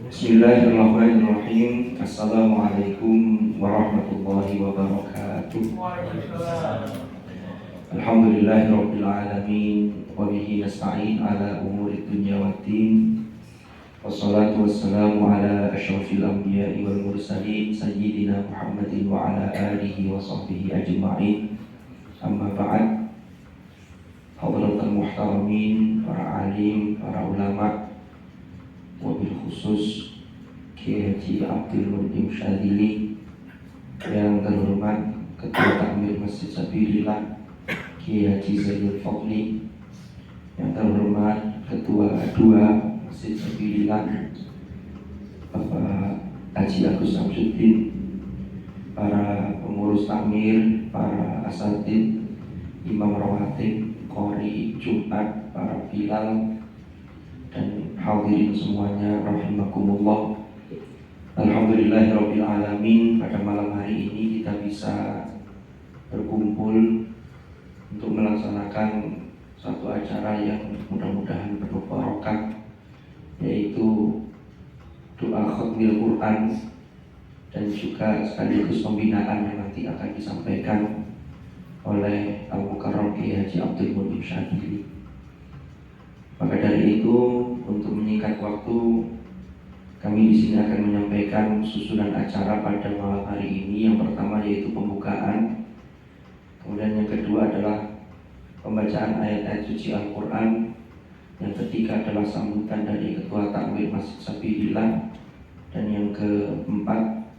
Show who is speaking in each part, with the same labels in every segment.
Speaker 1: Bismillahirrahmanirrahim. Assalamualaikum warahmatullahi wabarakatuh. Alhamdulillahirabbil alamin wa bihi nasta'in ala umuri dunya waddin. Wassalatu wassalamu ala asyrafil anbiya'i wal mursalin sayyidina Muhammadin wa ala alihi wa sahbihi ajma'in. Amma ba'd. Hadratul muhtaramin, para alim, para ulama, wabil khusus Kiai Haji Abdul Munim Syadili, yang terhormat Ketua Takmir Masjid Sabilillah Kiai Haji Zainul Fadli, yang terhormat Ketua 2 Masjid Sabilillah Bapak Haji Agus Samsuddin, para pengurus takmir, para asatid, imam rawatib, qori Jumat, para bilal, dan hadirin semuanya rahimakumullah. Alhamdulillahirabbil alamin. Pada malam hari ini kita bisa berkumpul untuk melaksanakan satu acara yang mudah-mudahan penuh barokah, yaitu doa khatmil Quran dan juga sekaligus pembinaan yang nanti akan disampaikan oleh Al-Mukarram Kiai Haji Abdul Munim Syadili. Maka dari itu, untuk menyingkat waktu, kami di sini akan menyampaikan susunan acara pada malam hari ini. Yang pertama yaitu pembukaan, kemudian yang kedua adalah pembacaan ayat-ayat suci Al-Quran, yang ketiga adalah sambutan dari Ketua Takmir Masjid Sabilillah, dan yang keempat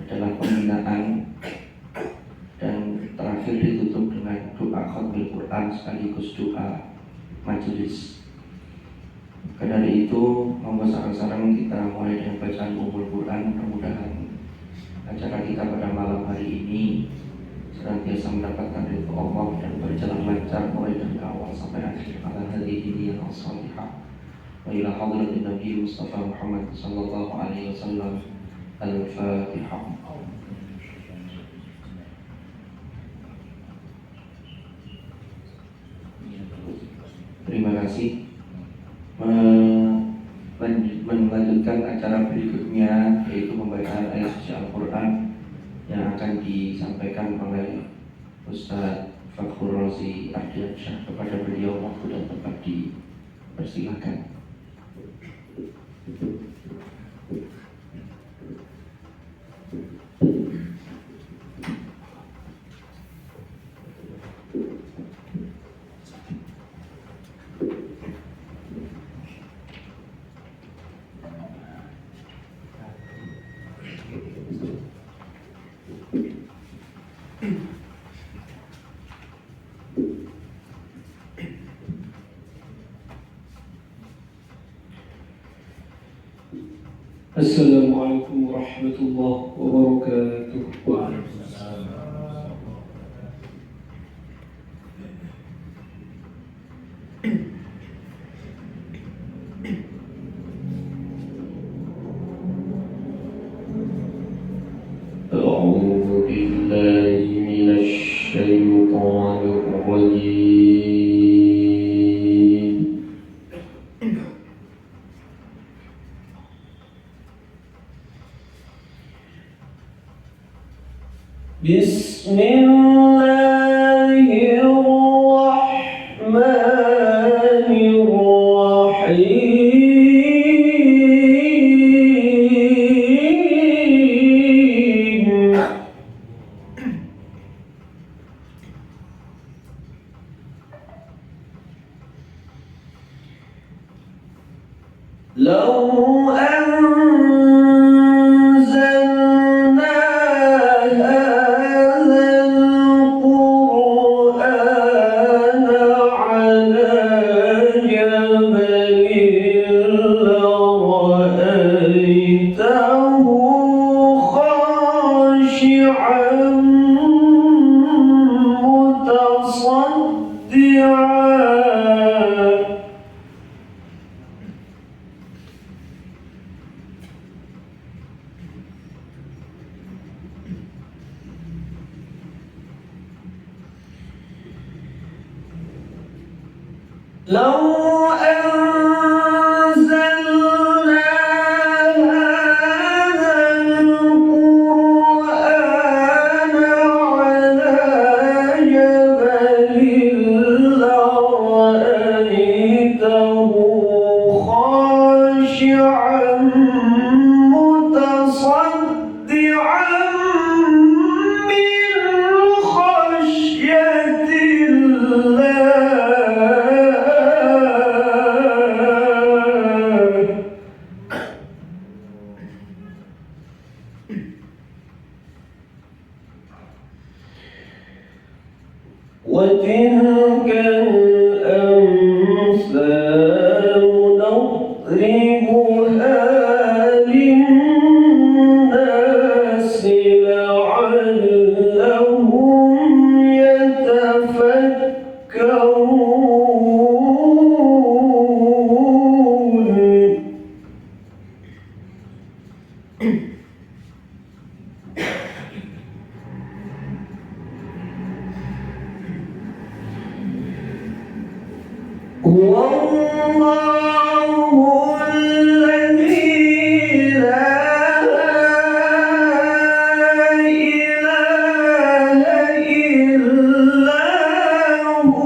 Speaker 1: adalah pembinaan, dan terakhir ditutup dengan doa khatmil Quran sekaligus doa majelis. Dari itu, monggo sareng-sareng kita mulai dengan bacaan Ummul Quran. Mudah-mudahan acara kita pada malam hari ini senantiasa mendapatkan ridho Allah dan berjalan lancar mulai dari awal sampai akhir. Ala hadhihi yang as-salihah wa ila hadratin Nabi Mustafa Muhammad sallallahu alaihi wasallam. Al-Fatihah. Terima kasih. Melanjutkan acara berikutnya, yaitu pembacaan ayat suci Al-Quran yang akan disampaikan oleh Ustaz Fakhrul Razi Ardiansyah. Kepada beliau waktu dan tempat dipersilakan. Assalamualaikum warahmatullahi wabarakatuh. A'udzu billahi minasy syaithanir rajim. Bismillahirrahmanirrahim. لو أنزلنا هذا القرآن على جبل لرأيته خاشعا متصدعا لو أنزلنا خاشعا متصدعا من خشية الله وتلك الأمثال نضربها للناس لعلهم يتفكرون هو الله الذي لا إله إلا هو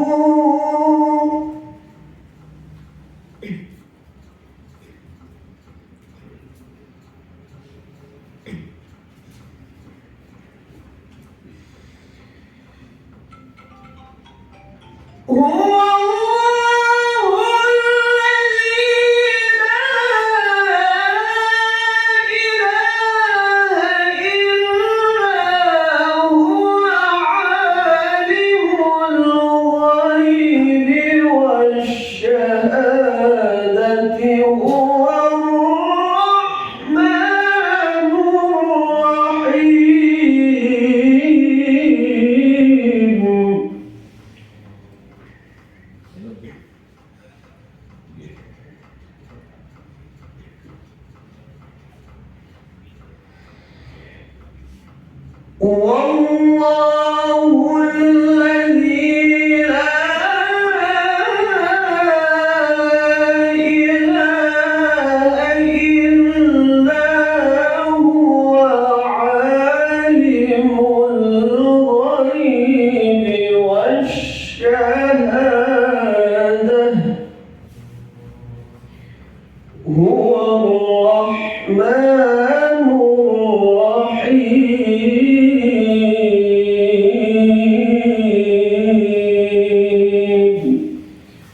Speaker 1: والله الذي لا إله إلا هو عالم الغيب والشهادة هو الرحمن الرحيم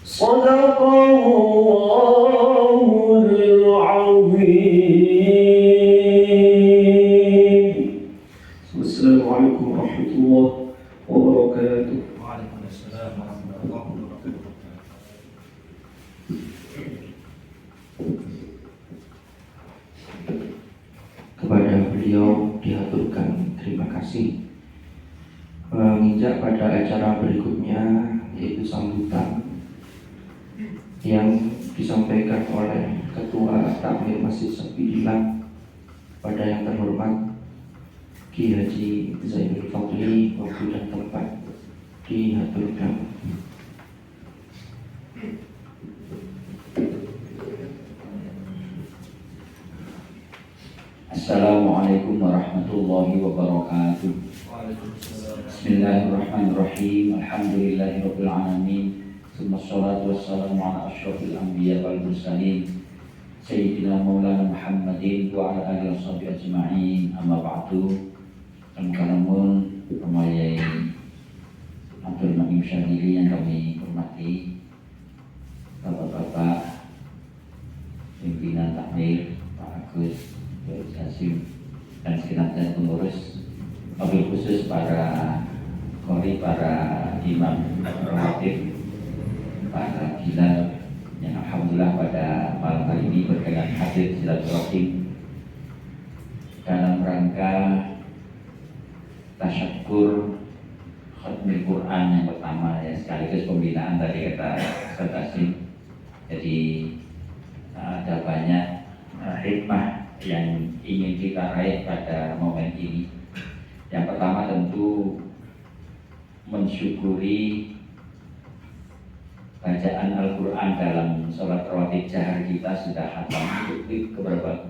Speaker 1: صدق الله العظيم. السلام عليكم ورحمة الله وبركاته.
Speaker 2: وعليكم السلام ورحمة الله وبركاته.
Speaker 1: Kepada beliau diaturkan terima kasih. Menginjak pada acara berikutnya, yaitu sambutan yang disampaikan oleh Ketua Takmir Masjid Sabilillah pada yang terhormat Ki Haji Zainul Fadli. Waktu dan tempat diaturkan.
Speaker 3: Assalamualaikum warahmatullahi wabarakatuh. Bismillahirrahmanirrahim. Alhamdulillahirabbil alamin. Wassalatu wassalamu ala asyrofil anbiya wal mursalin Sayyidina Maulana Muhammadin wa ala alihi washabihi ajma'in. Amma ba'du. Al-Karamun Pemayai Abdul Manim Syadili yang kami hormati, Bapak-bapak pimpinan takmir, Pak Agus, Pak Hasim, dan segenap pengurus, wabil khusus para qori, para imam rawatib, para bilal yang alhamdulillah pada malam hari ini berkenan hadir silaturahim dalam rangka tasyakkur khatmil Quran yang pertama, ya, sekaligus pembinaan tadi kata Ustaz Hasim. Jadi ada banyak hikmah yang ingin kita raih pada momen ini. Yang pertama tentu mensyukuri bacaan Al-Quran dalam sholat rawatib jahar kita sudah hatam. Itu keberapa?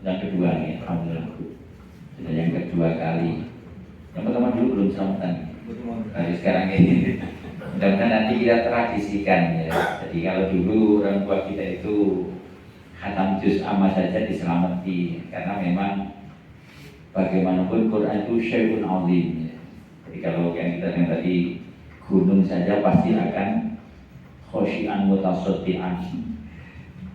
Speaker 3: Yang kedua nih, alhamdulillah. Sudah yang kedua kali. Yang pertama dulu belum selamatan. Dari sekarang ini. Mudah-mudahan nanti kita tradisikan, ya. Jadi kalau dulu orang tua kita itu khatam juz amma saja diselamati, karena memang bagaimanapun Quran itu syai'un azim ya. Jadi kalau yang kita dengar tadi gunung saja pasti akan khosyian mutasaddian.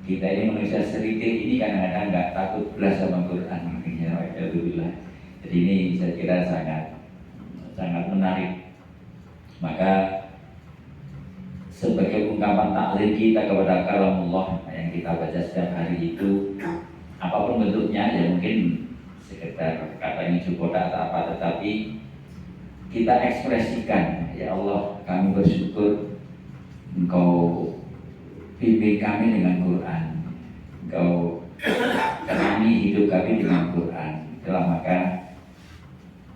Speaker 3: Kita ini manusia seritik ini kadang-kadang nggak takut belas sama Quran. Alhamdulillah. Jadi ini saya kira sangat menarik. Maka sebagai ungkapan taklim kita kepada kalamullah yang kita baca setiap hari itu, apapun bentuknya, ya mungkin sekedar katanya cukup atau apa, tetapi kita ekspresikan, ya Allah kami bersyukur Engkau bimbing kami dengan Quran, Engkau terani hidup kami dengan Quran. Itulah maka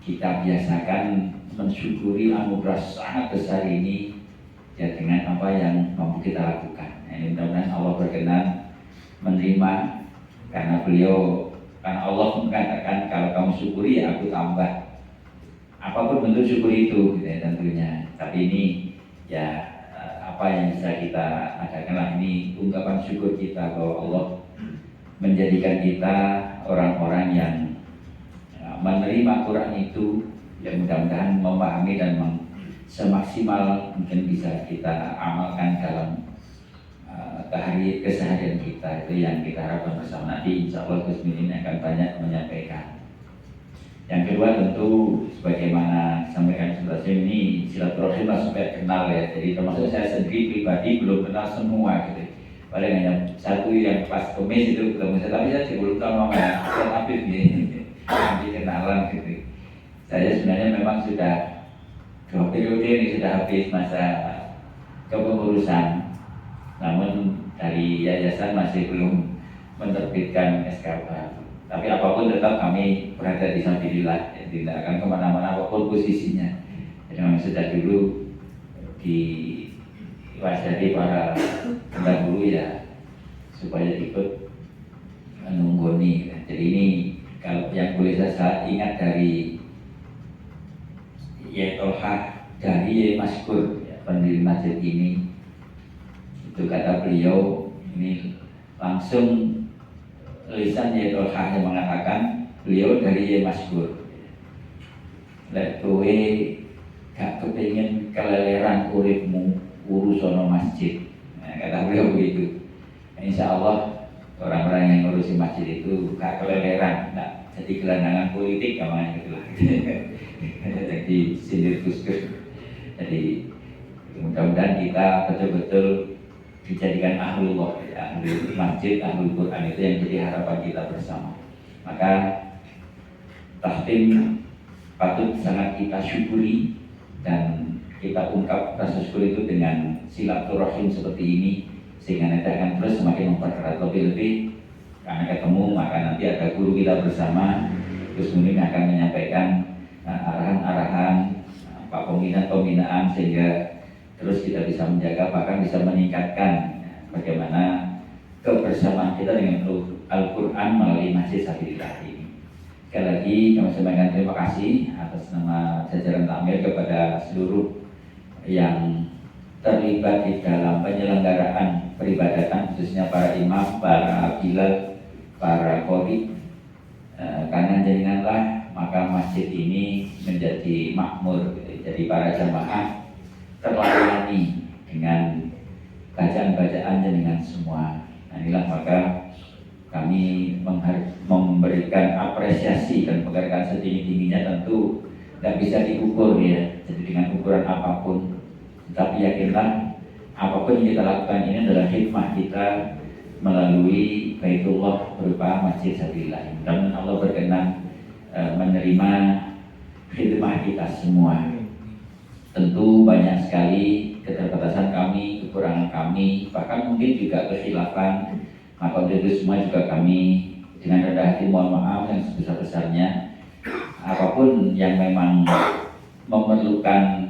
Speaker 3: kita biasakan mensyukuri anugerah sangat besar ini ya dengan apa yang mampu kita lakukan. Ini mudah-mudahan Allah berkenan menerima, karena Allah mengatakan kalau kamu syukuri ya aku tambah. Apapun bentuk syukur itu gitu ya, tentunya. Tapi ini ya apa yang bisa kita adakanlah ini ungkapan syukur kita bahwa Allah menjadikan kita orang-orang yang menerima Quran itu, yang mudah-mudahan memahami dan semaksimal mungkin bisa kita amalkan dalam keseharian kita. Itu yang kita harapkan bersama. Nanti insya Allah Gus Min ini akan banyak menyampaikan. Yang kedua tentu sebagaimana disampaikan sebelah ini silaturahim lah supaya kenal ya. Jadi termasuk saya sendiri pribadi belum kenal semua gitu. Paling hanya satu yang pas kemis itu ketemu saya, tapi saya belum tahu namanya. Saya Habib ini nanti kenalan gitu. Saya sebenarnya memang sudah 2 periode ini sudah habis masa kepengurusan, namun dari yayasan masih belum menerbitkan SKB. Tapi apapun tetap kami berada di sabilillah, ya, tidak akan kemana-mana apapun posisinya. Jadi memang sejak dulu diwasari para pendahulu ya supaya ikut menunggoni. Jadi ini kalau yang boleh saya ingat dari Tolha dari Maskur ya, pendiri masjid ini, itu kata beliau ini langsung lisan Tolha yang mengatakan beliau dari Maskur. Lek kowe gak kepingin keleleran uripmu urusono masjid. Nah, kata beliau begitu. Insya Allah orang-orang yang ngurusi masjid itu gak keleleran, gak jadi gelandangan politik namanya gitu lah. Jadi sindir kuskus. Jadi mudah-mudahan kita betul-betul dijadikan ahlullah, ya, ahlul masjid, ahlul Quran, itu yang jadi harapan kita bersama. Maka tahtim patut sangat kita syukuri dan kita ungkap rasa syukur itu dengan silaturahim seperti ini, sehingga nanti akan terus semakin mempererat lebih-lebih. Karena ketemu maka nanti ada guru kita bersama, terus mungkin akan menyampaikan arahan-arahan, pembinaan sehingga terus kita bisa menjaga, bahkan bisa meningkatkan bagaimana kebersamaan kita dengan Al-Quran melalui Masjid Sabilillah ini. Sekali lagi kami sampaikan terima kasih atas nama jajaran takmir kepada seluruh yang terlibat di dalam penyelenggaraan peribadatan, khususnya para imam, para bilal, para qori. Karena jaringanlah maka masjid ini menjadi makmur, jadi para jamaah terlayani dengan bacaan-bacaan dengan semua. Nah, inilah maka kami memberikan apresiasi dan penghargaan setinggi-tingginya. Tentu tidak bisa diukur ya, jadi dengan ukuran apapun. Tapi yakinlah apapun yang kita lakukan ini adalah hikmah kita melalui Baitullah berupa Masjid Sabilillah. Mudah-mudahan Allah berkenan menerima khidmah kita semua. Tentu banyak sekali keterbatasan kami, kekurangan kami, bahkan mungkin juga kekhilafan. Maka untuk itu semua juga kami dengan rendah hati mohon maaf yang sebesar-besarnya. Apapun yang memang memerlukan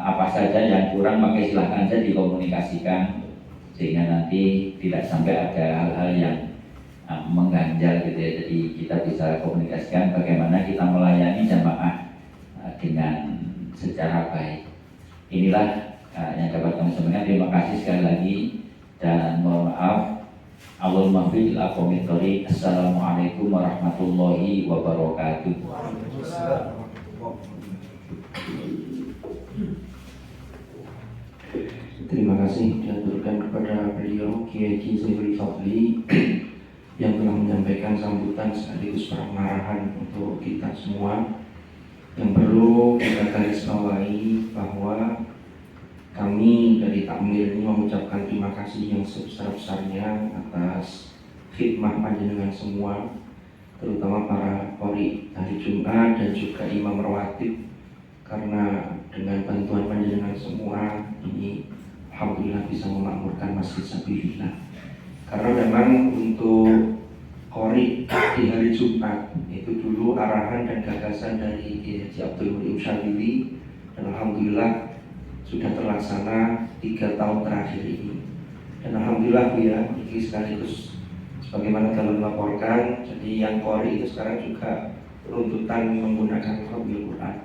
Speaker 3: apa saja yang kurang, maka silahkan saja dikomunikasikan, sehingga nanti tidak sampai ada hal-hal yang mengganjal gitu ya. Jadi kita bisa komunikasikan bagaimana kita melayani jamaah dengan secara baik. Inilah yang dapat kami sampaikan. Terima kasih sekali lagi dan mohon maaf awal mafil akomitori. Assalamualaikum warahmatullahi wabarakatuh.
Speaker 2: Waalaikumsalam warahmatullahi
Speaker 1: Terima kasih diaturkan kepada beliau Kiai Haji Zainul Fadli yang telah menyampaikan sambutan sekaligus pengarahan untuk kita semua. Yang perlu kita garis bawahi bahwa kami dari Takmir ini mengucapkan terima kasih yang sebesar-besarnya atas khidmah panjenengan semua, terutama para qori hari Jumat dan juga imam rawatib, karena dengan bantuan panjenengan semua ini alhamdulillah bisa memakmurkan Masjid Sabilillah. Karena memang untuk qori di hari Jumat itu dulu arahan dan gagasan dari Kiai Haji Abdul Munim Syadili, dan alhamdulillah sudah terlaksana 3 tahun terakhir ini. Dan alhamdulillah Bu ya, ini sekaligus sebagaimana telah melaporkan, jadi yang qori itu sekarang juga runtutan menggunakan Qur'an Quran.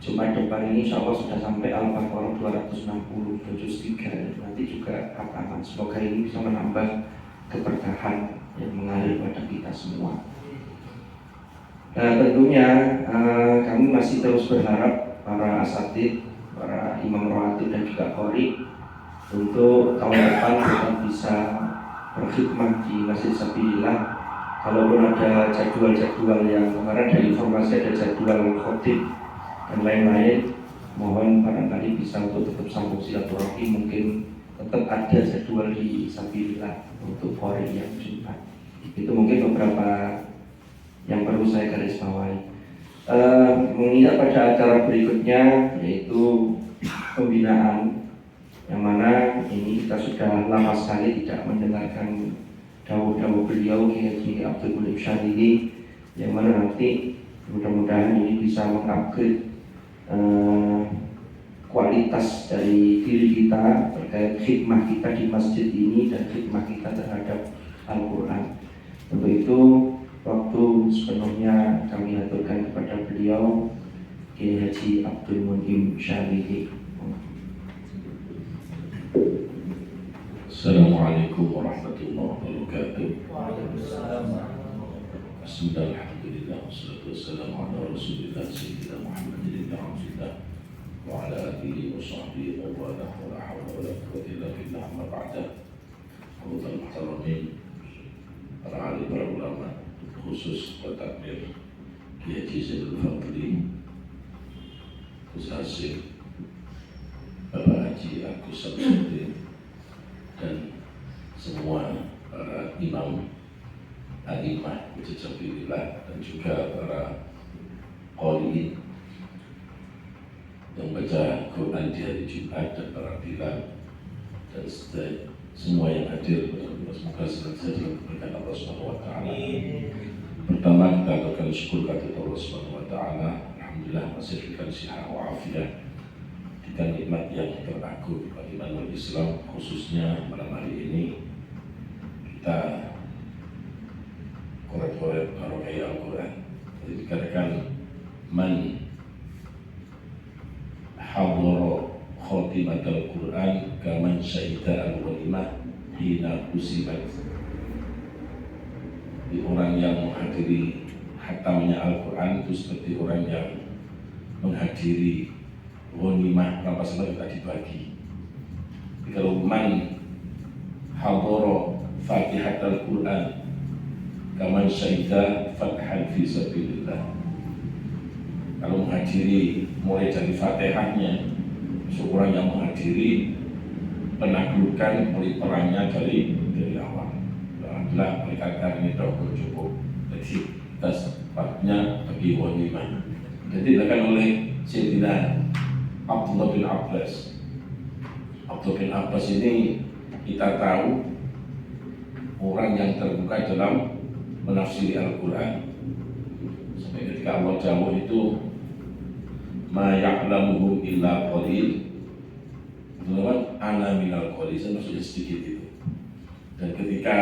Speaker 1: Jumat depan ini insya Allah sudah sampai Al-Baqarah 260 dan juz 3, nanti juga hataman. Semoga ini bisa menambah keberkahan yang mengalir pada kita semua. Nah tentunya kami masih terus berharap para asatid, para imam rawatib dan juga qori untuk tahun depan tetap bisa berkhidmah di Masjid Sabilillah. Kalaupun ada jadwal-jadwal yang kemarin ada informasi ada jadwal khotib dan lain-lain, mohon barangkali bisa untuk tetap sambung silaturahmi, mungkin tetap ada jadwal di Sabilillah untuk qori yang Jumat. Itu mungkin beberapa yang perlu saya garis bawahi. Mengingat pada acara berikutnya yaitu pembinaan, yang mana ini kita sudah lama sekali tidak mendengarkan dawuh-dawuh beliau Kiai Haji Abdul Munim Syadili, yang mana nanti mudah-mudahan ini bisa mengupgrade kualitas dari diri kita terkait khidmah kita di masjid ini dan khidmah kita terhadap Al-Quran. Untuk itu waktu sepenuhnya kami aturkan kepada beliau Kiai Haji Abdul Munim Syadili.
Speaker 4: Assalamualaikum warahmatullahi wabarakatuh.
Speaker 2: Waalaikumsalam.
Speaker 4: Bismillah, alhamdulillah, wassalatu wassalamu ala rasulillah sayyidina Muhammadin rasulillah wa ala alihi wa sahbihi wa wala hawla wa la quwwata illa billah, amma ba'da. Hadirin muhtaramin, para alim, para ulama, khusus Ketua Takmir Kiai Haji Zainul Fadli, Gus Hasim, Bapak Haji Agus Samsudin, dan semua para imam a'imah Masjid Sabilillah dan juga para qori'in yang baca Quran di hari Jumat dan para bilal dan semua yang hadir. Semoga senantiasa diberkahi Allah Subhanahu wa taala. Pertama kita aturkan syukur kepada Allah Subhanahu wa taala. Alhamdulillah masih diberikan sihat wa afiat, dan nikmat yang teragung bagi umat Islam, khususnya malam hari ini kita korek-korek barokah Al-Quran. Jadi dikatakan man hadara khatimat Al-Quran kaman syahida al-walimah hina kusimat. Di orang yang menghadiri hatamnya Al-Quran itu seperti orang yang menghadiri ghanimah rampasan yang tadi dibagi. Kalau man hadara fatihat al-Quran kaman syahida fathan fi sabilillah. Kalau menghadiri mulai dari fatihahnya, seorang yang menghadiri penaklukan mulai perangnya dari awal. Alhamdulillah mereka ini cukup. Jadi kita sepatnya bagi ghanimah. Jadi dilakukan oleh Sayyidina Abdullah bin Abbas. Abdullah bin Abbas ini kita tahu orang yang terbuka dalam menafsiri Al-Quran. Sampai ketika Allah jawab itu ma ya'lamuhum illa qalil, ana minal qalil, maksudnya sedikit itu. Dan ketika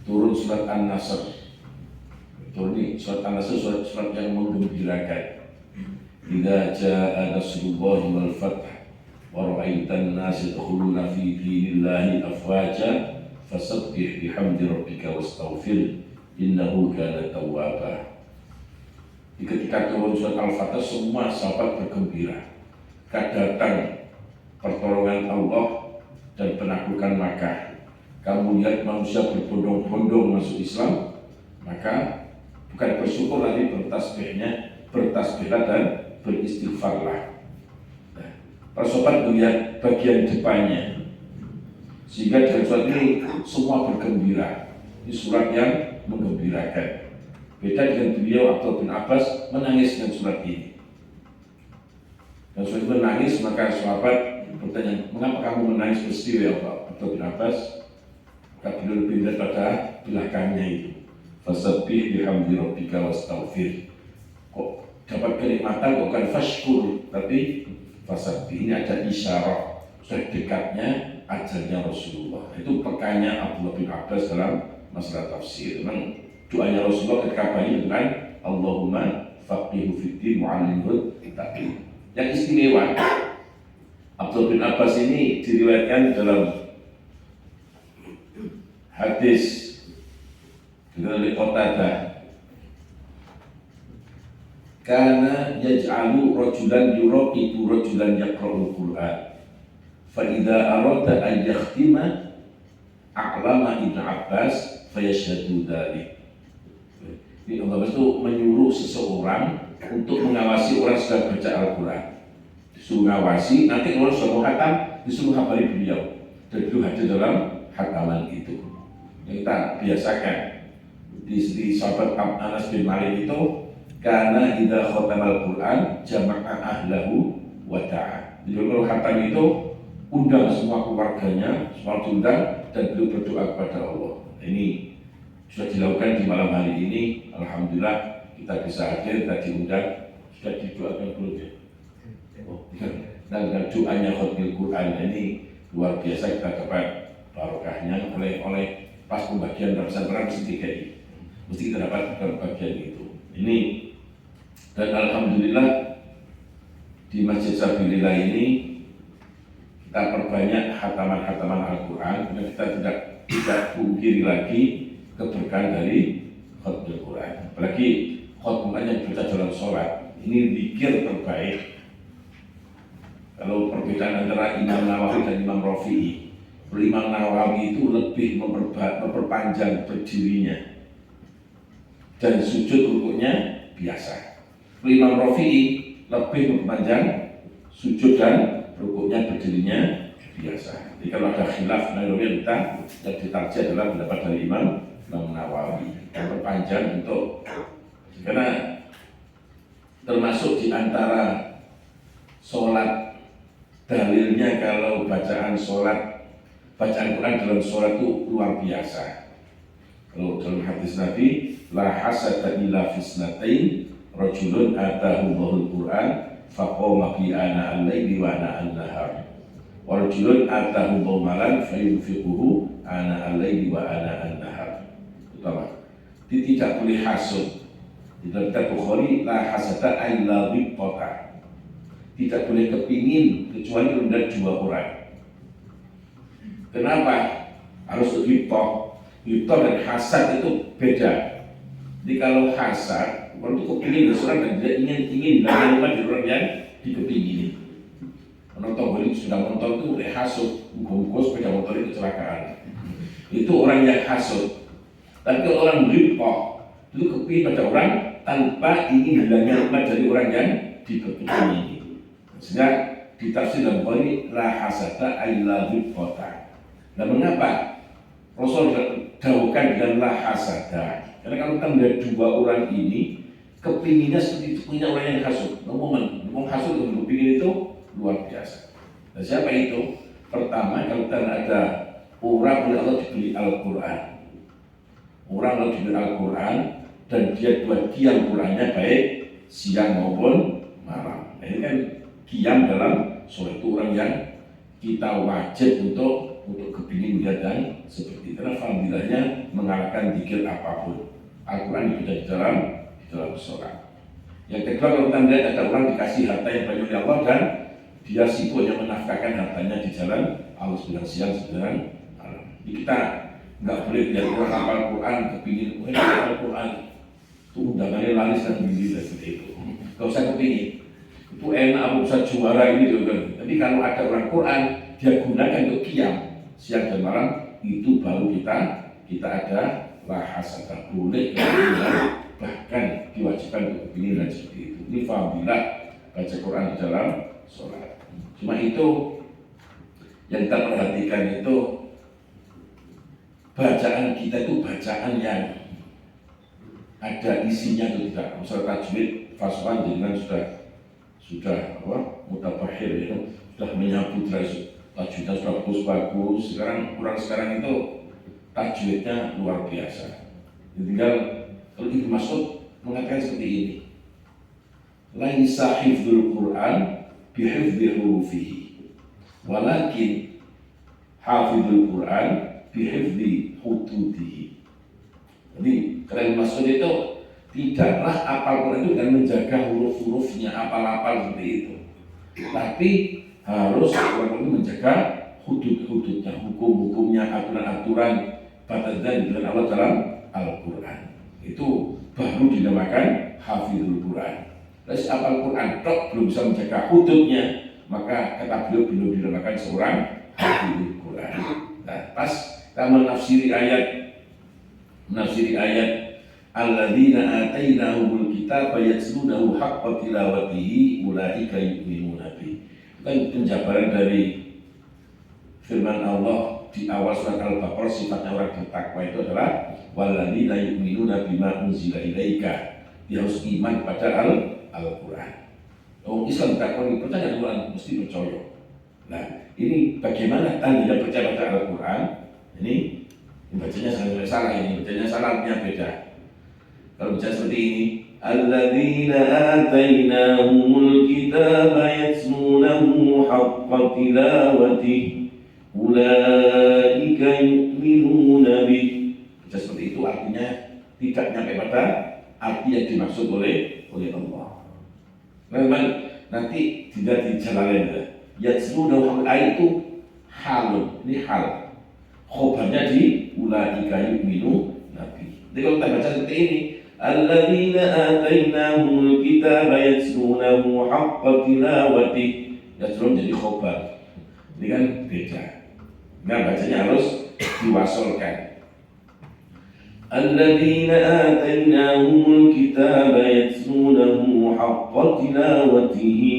Speaker 4: turun surat An-Nasr, surat An-Nasr surat yang menggembirakan. Idza jaa nasrullahi wal fath wa ra'aitan nasa yadkhuluna fi dinillahi afwaja fasabbih bihamdi rabbika wastaghfir innahu kana tawwaba. Ketika turun surat Al-Fatihah semua sahabat bergembira. Datang pertolongan Allah dan penaklukan Makkah. Kamu lihat manusia berbondong-bondong masuk Islam, maka bukan bersyukur lagi bertasbihlah dan beristighfarlah. Nah, para sahabat melihat bagian depannya, sehingga dalam surat ini semua bergembira. Ini surat yang menggembirakan. Beda dengan beliau Abdullah bin Abbas menangis dengan surat ini. Dan surat ini menangis, maka sahabat bertanya, mengapa kamu menangis peristiwa ya Abdullah bin Abbas? Maka beliau lebih daripada belakangnya itu. Fasabbih bihamdi rabbika wastaghfir. Kok dapat kenikmatan kok kan fashkur, tapi fasabbih ini ada isyarat sudah dekatnya ajalnya Rasulullah. Itu pekannya Abdullah bin Abbas dalam masalah tafsir. Memang doanya Rasulullah ketika bayi dengan Allahumma faqihu fiddin mu'allimhu taqi. Yang istimewa Abdullah bin Abbas ini diriwayatkan dalam hadis dari Qatadah, kana yaj'alu rajulan yuraqibu rajulan yaqra'ul Qur'an fa idza arada an yakhtima a'lama Ibnu Abbas fayashhadu dzalik. Ini Allah itu menyuruh seseorang untuk mengawasi orang sedang baca Al-Quran. Disuruh mengawasi, nanti kalau sudah mau khatam disuruh habari beliau dan beliau hadir dalam khataman itu. Yang kita biasakan di sahabat Anas bin Malik itu, karena idza khatamal Quran jama'a ahlahu wa ta'a. Jadi kalau khatam itu undang semua keluarganya, semua diundang dan beliau berdoa kepada Allah. Ini sudah dilakukan di malam hari ini. Alhamdulillah kita bisa hadir, tadi undang, sudah didoakan belum ya? Oh, dan doanya khutbah Quran ini luar biasa, kita dapat barokahnya oleh pas pembagian pesantren mesti kita dapat bagian itu. Ini dan alhamdulillah di Masjid Sabilillah ini kita perbanyak khataman-khataman Al-Quran, karena kita tidak pungkiri lagi keberkahan dari khutbah Quran. Apalagi khutbah yang dibaca dalam sholat, ini zikir terbaik. Kalau perbedaan antara Imam Nawawi dan Imam Rafi'i, Imam Nawawi itu lebih memperpanjang berdirinya dan sujud rukuknya biasa. Imam Rafi'i lebih memperpanjang sujud dan rukuknya berdirinya biasa. Jadi kalau ada khilaf Nawawi kita yang ditarjah adalah pendapat dari Imam Nawawi yang berpanjang untuk, karena termasuk di antara sholat dalilnya kalau bacaan Quran dalam sholat itu luar biasa. Kalau dalam hadis Nabi, la hasada illa fisnatain rajulun atahu Allahul Quran faqama bi ana al-laili wa ana an-nahar wa rajulun atahu Allahu malan fayunfiquhu ana al-laili wa ana an-nahar. Utama. Tidak boleh hasud. Di dalam Bukhari, la hasada illa biqata. Tidak boleh kepingin kecuali rendah dua orang. Kenapa? Harus ghibah. Ghibah dan hasad itu beda. Jadi kalau hasad, orang itu kepingin seorang dan dia ingin hilangkan di orang yang dikepingin. Menonton ini sudah menonton itu oleh hasud, bungkus sepeda motor itu kecelakaan. Itu orang yang hasud. Tapi kalau orang ghibah itu kepingin pada orang tanpa ingin hilangnya nikmat dari orang yang dikepingin. Sehingga di tafsir dalam Bukhari la hasada illa ghibata. Nah, mengapa Rasul dawuhkan dengan la hasada? Karena kalau kita melihat dua orang ini kepinginnya seperti punya orang yang hasud. Ngomong hasud untuk kepingin itu luar biasa. Dan siapa itu? Pertama, kalau kita ada orang oleh Allah diberi Al-Quran. Orang Allah diberi Al-Quran dan dia buat qiyam Qurannya baik siang maupun malam. Nah, ini kan qiyam dalam sholat itu orang yang kita wajib untuk kepingin melihat dan seperti itu. Karena alhamdulillahnya mengalahkan zikir apapun. Al-Quran dibaca di dalam sholat. Yang kedua, kalau kita lihat ada orang dikasih harta yang banyak oleh Allah dan dia sibuk yang menafkahkan hartanya di jalan Allah sedang siang sedang malam. Kita nggak boleh lihat orang hafal Quran kepingin, hafal Quran itu undangannya laris dan bili dan seperti itu. Gak usah kepingin. Itu enak, aku bisa juara ini juga. Tapi kalau ada orang Quran, dia gunakan untuk qiyam siang dan malam, itu baru kita ada lahasata boleh kemudian bahkan diwajibkan untuk kepingin dan seperti itu. Ini fadilah baca Quran di dalam sholat. Cuma itu yang kita perhatikan itu bacaan kita itu bacaan yang ada isinya atau tidak. Misal tajwid, faswan, jadi sudah mutabahir ya, sudah menyapu tajwidnya sudah bagus. Sekarang itu tajwidnya luar biasa. Tinggal kalau Ibnu Mas'ud mengatakan seperti ini, laisa hifdzul Quran bihifdzi hurufihi, walakin hafizul Quran bihifdzi hududihi. Jadi kata Ibnu Mas'ud itu tidaklah apal Quran itu dengan menjaga huruf-hurufnya, apal-apal seperti itu, tapi harus orang itu menjaga hudud-hududnya, hukum-hukumnya, aturan-aturan batasan dengan Allah dalam Al-Quran. Itu baru dinamakan hafizul Quran. Lalu apal Quran tok belum bisa menjaga hududnya, maka kata beliau belum dinamakan seorang hafizul Quran. Nah, pas kita menafsiri ayat alladzina atainahumul kitaba yatlunahu haqqa tilawatihi ulaika yu'minuna bih. Kan penjabaran dari firman Allah di awal surat Al-Baqarah, sifatnya orang bertakwa itu adalah walladzina yu'minuna bima unzila ilaika. Dia harus iman pada Al-Quran. Orang Islam takwa ini percaya Al-Quran mesti percaya. Nah, ini bagaimana tanda percaya pada Al-Quran? Ini bacanya salah, ini bacanya salahnya beda. Kalau baca seperti ini, alladzina atainahumul kitaba yatlunahu haqqa tilawatihi ulaika yu'minuna bih. Baca seperti itu artinya tidak nyampe pada arti yang dimaksud oleh Allah. Memang nanti tidak dijalankan. Yatlunahu itu halun, ini hal. Khobarnya di ulaika yu'minuna bih. Jadi kalau kita baca seperti ini, alladzina atainahumul kitaba yatlunahu haqqa tilawatihi, yatlun jadi khobar. Ini kan beda. Nah, bacanya harus diwasolkan. Alladzina atainahumul kitaba yatlunahu haqqa tilawatihi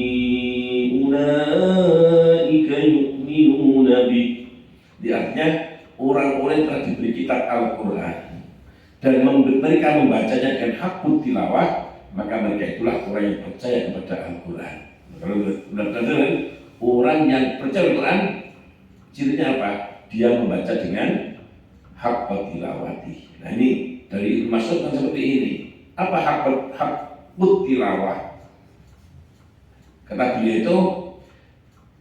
Speaker 4: ulaika yu'minuna bih. Di artinya orang-orang yang telah diberi kitab Al-Quran dan mereka membacanya dengan hakut tilawah, maka mereka itulah orang yang percaya kepada Al-Quran. Kalau benar-benar orang yang percaya Al-Quran, cirinya apa? Dia membaca dengan hakut tilawati. Nah, ini dari Ibnu Mas'ud kan seperti ini. Apa hakut tilawah? Kata beliau itu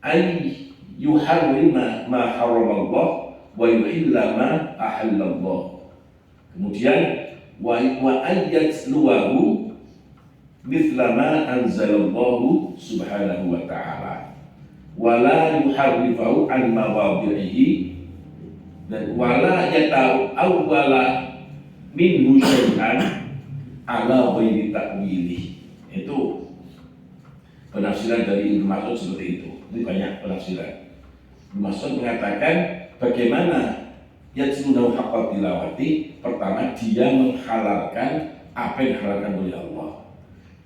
Speaker 4: ay yuharrima ma haramallah wa yuhilla ma ahallallah. Kemudian wa ayyatluwahu mithla ma anzalallahu subhanahu wa ta'ala wa la yuharrifahu an mawadhi'ihi dan wa la yata'u awwala minhu syai'an ala ghairi ta'wilih. Itu penafsiran dari Ibnu Mas'ud seperti itu. Ini banyak penafsiran. Ibnu Mas'ud mengatakan bagaimana yatlunahu haqqa tilawati. Pertama, dia menghalalkan apa yang dihalalkan oleh Allah,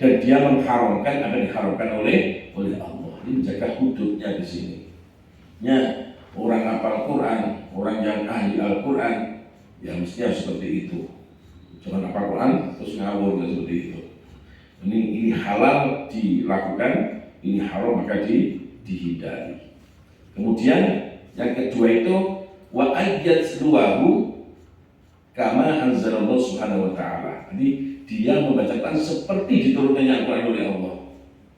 Speaker 4: dan dia mengharamkan apa yang diharamkan oleh Allah. Ini menjaga hududnya di sini. Ya, orang hafal Quran, orang yang ahli Al-Quran, ya mestinya seperti itu. Jangan hafal Quran terus ngawur seperti itu. Ini halal dilakukan, ini haram maka dihindari. Kemudian yang kedua itu wa ayyatluwahu kama anzalallahu subhanahu wa ta'ala. Jadi dia membacakan seperti diturunkannya Al-Quran oleh Allah.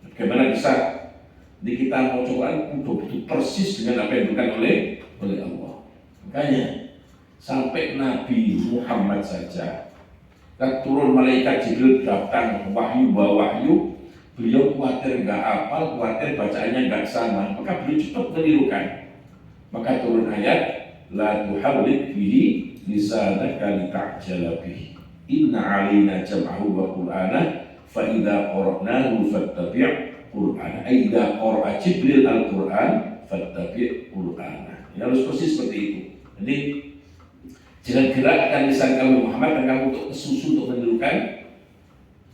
Speaker 4: Bagaimana bisa? Jadi kita mau coba betul-betul persis dengan apa yang diberikan oleh Allah. Makanya sampai Nabi Muhammad saja, turun malaikat Jibril datang wahyu, beliau khawatir nggak hafal, khawatir bacaannya nggak sama, maka beliau cepat menirukan. Maka turun ayat la tuharrik bihi lisanaka lita'jala bih. Inna 'alaina jam'ahu wa qur'ana fa idza qara'nahu fattabi' qur'ana. Idza qara'a Jibril al-Qur'an fattabi' qur'ana. Ini harus persis seperti itu. Jadi jangan gerakkan lisan kamu Muhammad dan kamu untuk kesusu untuk menirukan.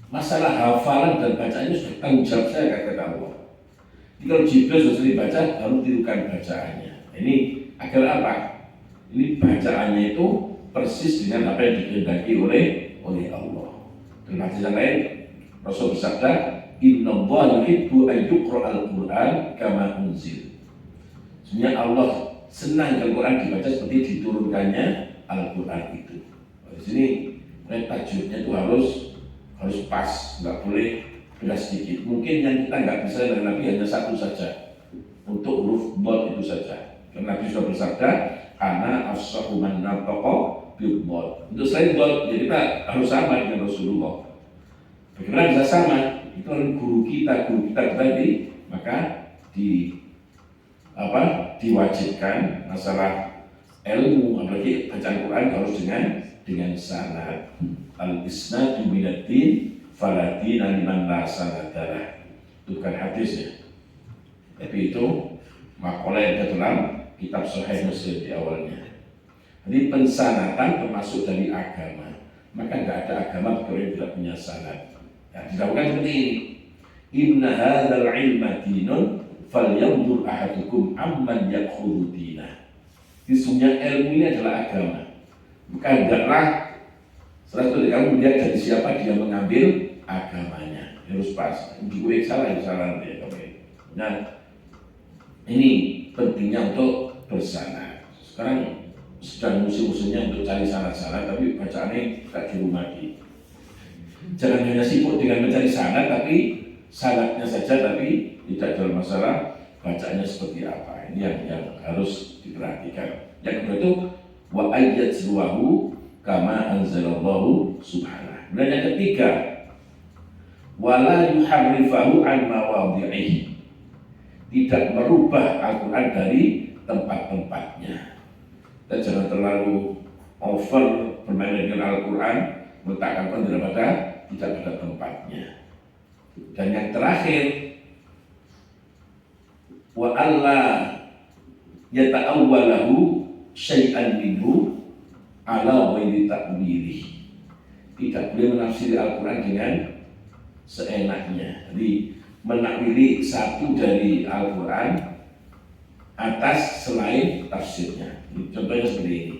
Speaker 4: Masalah hafalan dan bacaannya sudah tanggung jawab saya, kata Allah. Jadi kalau Jibril sudah sering baca, harus tirukan bacaannya. Ini agar apa? Ini bacaannya itu persis dengan apa yang dikehendaki oleh Allah. Dalam hadis yang lain, Rasul bersabda, Innallaha yuhibbu an yuqra'al Qur'an kama unzil. Sebenarnya Allah senang kalau Quran dibaca seperti diturunkannya Al-Quran itu. Di sini tajwidnya itu harus pas, nggak boleh beda sedikit. Mungkin yang kita nggak bisa dari Nabi hanya satu saja, untuk huruf dhad itu saja. Karena Nabi sudah bersabda, ana afsahu man nataqa bil dhad. Untuk selain dhad, jadi kita harus sama dengan Rasulullah. Bagaimana bisa sama? Itu adalah guru kita tadi, maka diwajibkan masalah ilmu, apalagi bacaan Quran harus dengan sanad. Al-isnadu minaddin faladina liman la sanadalah. Itu bukan hadisnya, tapi itu makalah yang dalam kitab Sahih Muslim di awalnya. Jadi pensanatan termasuk dari agama. Maka tidak ada agama kecuali tidak punya sanad. Ya, dilakukan seperti ini. Inna hadzal ilma dinun falyanzur ahadukum amman yakhudhu dinah. Sesungguhnya ilmu ini adalah agama. Maka hendaklah setelah itu kamu melihat dari siapa dia mengambil agamanya. Harus pas. Gue salah dia. Nah, ini pentingnya untuk bersanad. Sekarang sedang musim-musimnya untuk cari sanad-sanad, tapi bacaannya tak dirumati. Jangan hanya sibuk dengan mencari sanad, tapi sanadnya saja, tapi tidak dalam masalah bacaannya seperti apa. Ini yang harus diperhatikan. Yang kedua itu wa ayyatluhu kama anzalallahu subhanahu. Dan yang ketiga, wala yuharrifahu an mawadhi'ihi. Tidak merubah Al-Quran dari tempat-tempatnya. Dan jangan terlalu over bermain dengan Al-Quran, meletakkan Al-Quran tidak pada tempatnya. Dan yang terakhir, wa alla yata'awwalahu syai'an minhu ala ghairi ta'wilih. Tidak boleh menafsiri Al-Quran dengan seenaknya. Jadi menakwili satu dari Al-Quran atas selain tafsirnya. Contohnya seperti ini,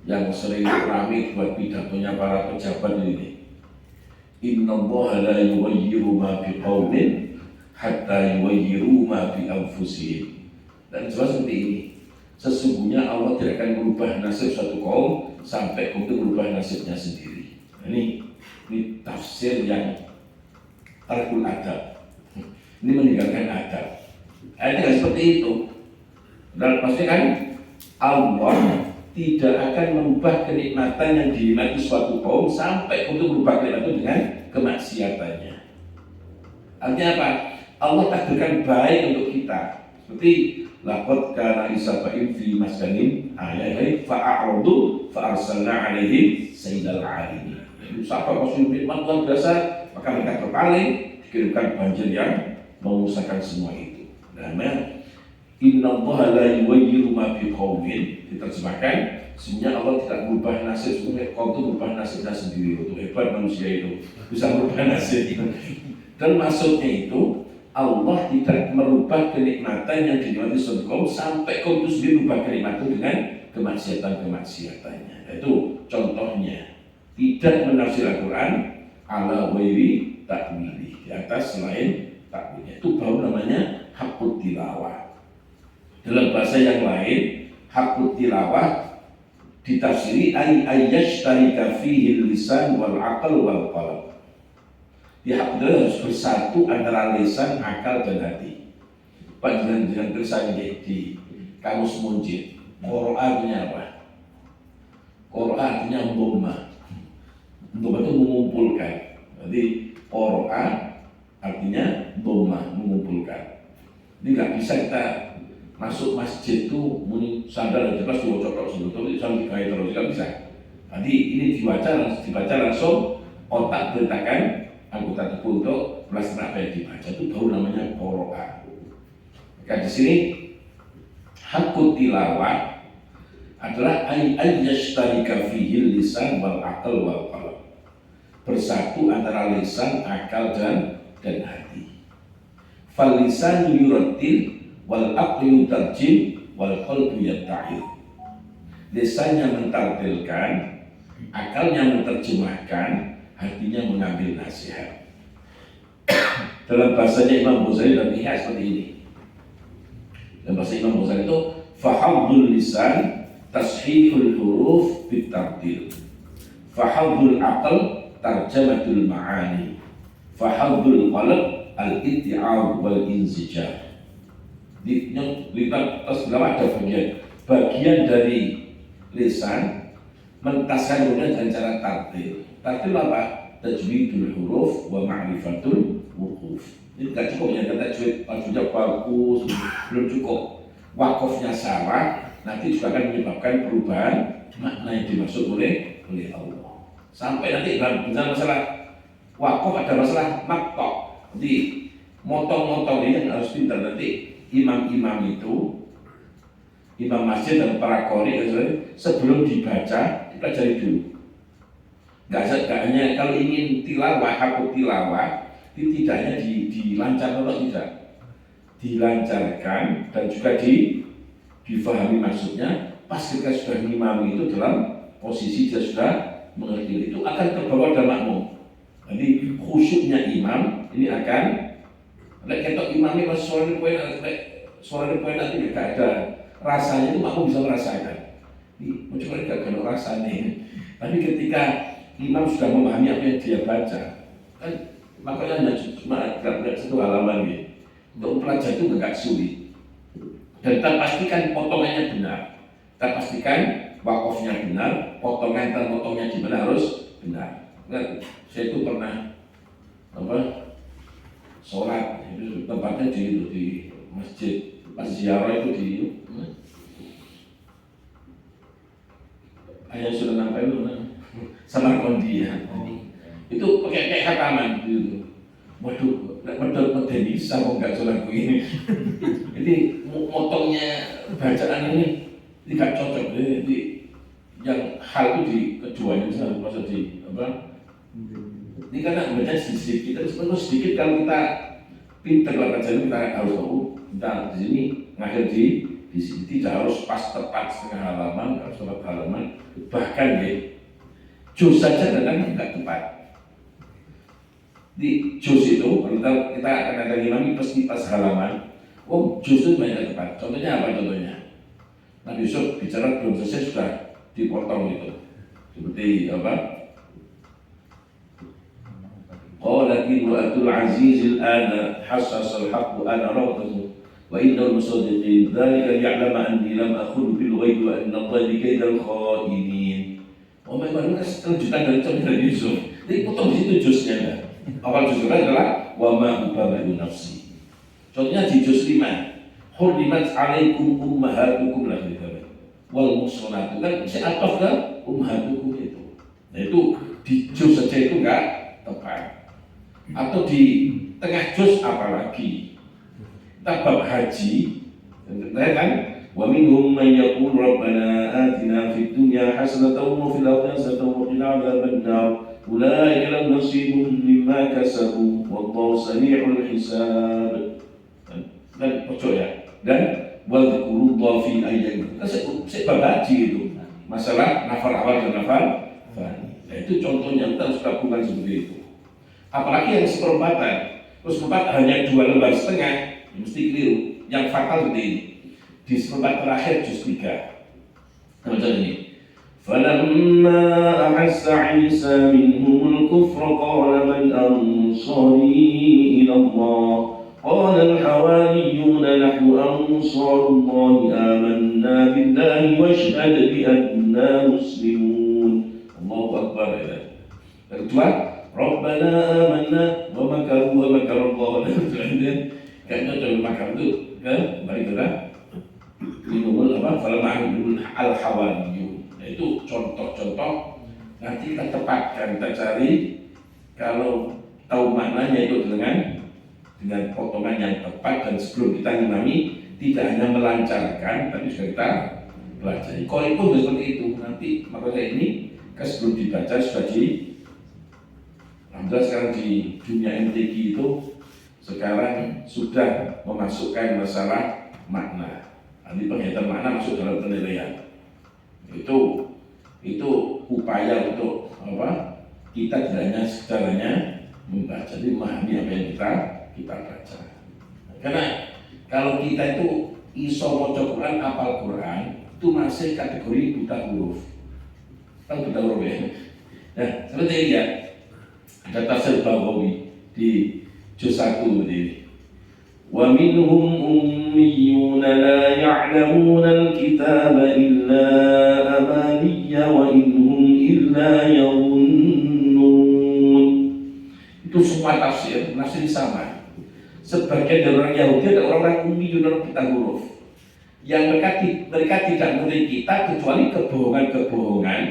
Speaker 4: yang sering ramai buat pidatonya para pejabat ini. Innallaha la yughayyiru ma biqaumin hatta yughayyiru ma bi anfusihim. Dan jelas seperti ini. Sesungguhnya Allah tidak akan merubah nasib suatu kaum sampai kaum itu merubah nasibnya sendiri. Ini tafsir yang tarkul adab. Ini meninggalkan adab. Tidak seperti itu. Dan pasti kan Allah tidak akan merubah kenikmatan yang dinikmati suatu kaum sampai untuk merubah kenikmatan itu dengan kemaksiatannya. Artinya apa? Allah takdirkan baik untuk kita. Seperti laqad kana isaba'in fi maskanin ayatin fa'aradu fa'arsalna alaihim sayyidal alimin. Siapa Rasul nikmat luar biasa, maka mereka berpaling, dikirimkan banjir yang mengusahkan semua itu. Namanya Innallaha la yughayyiru ma biqaumin, diterjemahkan sebenarnya Allah tidak merubah nasib, sebenarnya kaum itu merubah nasibnya sendiri. Untuk hebat manusia itu bisa merubah nasib. Dan maksudnya itu Allah tidak merubah kenikmatan yang dinikmati suatu kaum sampai kaum itu sendiri merubah kenikmatan dengan kemaksiatan-kemaksiatannya. Itu contohnya, tidak menafsir Al-Quran ala ghairi ta'wili, di atas selain takwilnya. Itu baru namanya hakut tilawah. Dalam bahasa yang lain, hakut tilawah ditafsiri ayyashtarika fihi lisan wal aql wal qalb. Di hakut tilawah harus bersatu antara lisan, akal dan hati. Pak jangan tulisan di kamus Munjid. Qur'an artinya apa? Qur'an artinya dhamma. Dhamma itu mengumpulkan. Jadi Qur'an artinya dhamma, mengumpulkan. Ini nggak bisa kita masuk masjid itu muni sandal dan jelas diwaca tok sebetulnya sampai digawe terus kan bisa. Nanti ini dibaca langsung otak perintahkan anggota tubuh untuk melaksanakan apa yang dibaca, itu baru namanya qiraah. Maka di sini hakut tilawah adalah ayyashtarika fihi lisan wal aql wal qalb. Bersatu antara lisan, akal dan hati. Fal lisan yurattil wal aqlu yutarjim wal qalbu yatta'id. Lisannya mentartilkan, akalnya menerjemahkan, hatinya mengambil nasihat. Dalam bahasanya Imam Ghazali dan Ihya seperti ini. Dalam bahasa Imam Ghazali itu fahadul lisan tashihul huruf bitartil, fahadul aql tarjamatul ma'ani, fahadul qalb al-itti'ab wal inzijar. Di atas bawah ada bagian dari lisan mentasarufnya dengan cara tartil. Tartil apa? Tajwidul huruf wa ma'rifatul wuquf. Ini tidak cukup ya, tajwidnya bagus, belum cukup. Wakofnya salah, nanti juga akan menyebabkan perubahan makna yang dimaksud oleh Allah. Sampai nanti dalam masalah wakof ada masalah maktok. Jadi motong-motong ini yang harus pintar nanti. Imam-imam itu, imam masjid dan para qori sebelum dibaca dipelajari dulu. Gak hanya kalau ingin tilawah, hakut tilawah, tidak hanya dilancarkan atau tidak, dilancarkan dan juga difahami maksudnya. Pas ketika sudah mengimami itu dalam posisi dia sudah mengerti itu akan terbawa dan makmum. Jadi khusyuknya imam ini akan ketok imamnya pas suara poin nanti gak ada rasanya itu makmum bisa merasakan. Ini macam gak ada rasanya. Tapi ketika imam sudah memahami apa yang dia baca, kan makanya hanya cuma gak satu halaman gitu. Untuk pelajar itu gak sulit. Dan kita pastikan potongannya benar. Kita pastikan wakofnya benar, potongnya di mana harus benar. Kan saya itu pernah sholat itu tempatnya di masjid pas ziarah itu di ayah sudah sampai itu Samarkandi ya. Itu pakai kayak hataman gitu. Waduh, medeni bisa kok nggak sholat begini. Jadi motongnya bacaan ini tidak cocok. Jadi yang hal itu di keduanya misalnya maksud di apa? Ini karena baca sedikit, tapi sebenarnya sedikit kalau kita pintar baca kita harus tahu. Kita di sini ngakhir di sini tidak harus pas tepat setengah halaman, harus tepat halaman. Bahkan ya, juz saja kadang tidak tepat. Di juz itu kalau kita akan ada imami pasti pas halaman. Oh, juz itu banyak tepat. Contohnya apa contohnya? Nabi Yusuf bicara belum selesai sudah dipotong itu. Seperti apa? قالت امرأة العزيز الآن حسس الحق أنا روضته وإن المصدقين ذلك ليعلم أني لم أخن بالغيب وأن الله بكيد الخائنين. Memang lanjutan dari cerita Yusuf. Jadi potong di situ juznya. Awal juz adalah wa ma ubarri'u nafsi. Contohnya di juz 5. Hurrimat 'alaikum ummahatukum la khilaf. Wal muhsanatu kan si ataf ke ummahatukum itu. Nah itu di juz saja itu enggak tepat. Atau di tengah juz apalagi kita bab haji kan wa minhum man yaqulu rabbana atina fid dunya hasanatan wa fil akhirati hasanatan wa qina adzaban nar ulaika lahum nasibun mimma kasabu wallahu sami'ul hisab. Dan pojok ya, dan wadhkurullah fi ayyamin. Saya bab haji itu masalah nafar awal dan nafar tsani. Nah, itu contohnya kita harus lakukan seperti itu. Apalagi yang seperempatan, terus hanya 2 lembar setengah, mesti keliru. Yang fatal seperti ini. Di seperempat terakhir juz 3. Macam ini. فَلَمَّا أَحَسَّ عِيسَى مِنْهُمُ الْكُفْرَ قَالَ مَنْ أَنصَارِي إِلَى اللَّهِ قَالَ الْحَوَارِيُّونَ نَحْنُ أَنصَارُ اللَّهِ آمَنَّا بِاللَّهِ وَاشْهَدْ بِأَنَّا مُسْلِمُونَ. Allahu Akbar. Yang kedua, Rabbana amanna wa makaru wa makarallahu. Kayaknya dalam makar itu kan balik ke minumul apa? Falama'alul al-hawariyun. Nah, itu contoh-contoh nanti kita tepatkan, kita cari kalau tahu maknanya itu dengan potongan yang tepat, dan sebelum kita ngimami tidak hanya melancarkan tapi juga kita pelajari. Kalau itu seperti itu nanti makanya ini sebelum dibaca sudah alhamdulillah sekarang di dunia MTQ itu sekarang sudah memasukkan masalah makna. Nanti penghayatan makna masuk dalam penilaian. Itu upaya untuk kita tidak hanya secaranya membaca, jadi memahami apa yang kita baca. Karena kalau kita itu iso maca Quran, hafal Quran, itu masih kategori buta huruf. Tahu buta huruf ya? Nah, seperti ini ya. Ada tafsir Baghawi di juz 1 ini. Wa minhum ummiyun la ya'lamuna al-kitaba illa amaniya wa innhum illa yadhunnun. Itu semua tafsir sama. Sebagian dari orang Yahudi ada orang ummiyun, orang buta huruf, yang mereka tidak mengerti kita kecuali kebohongan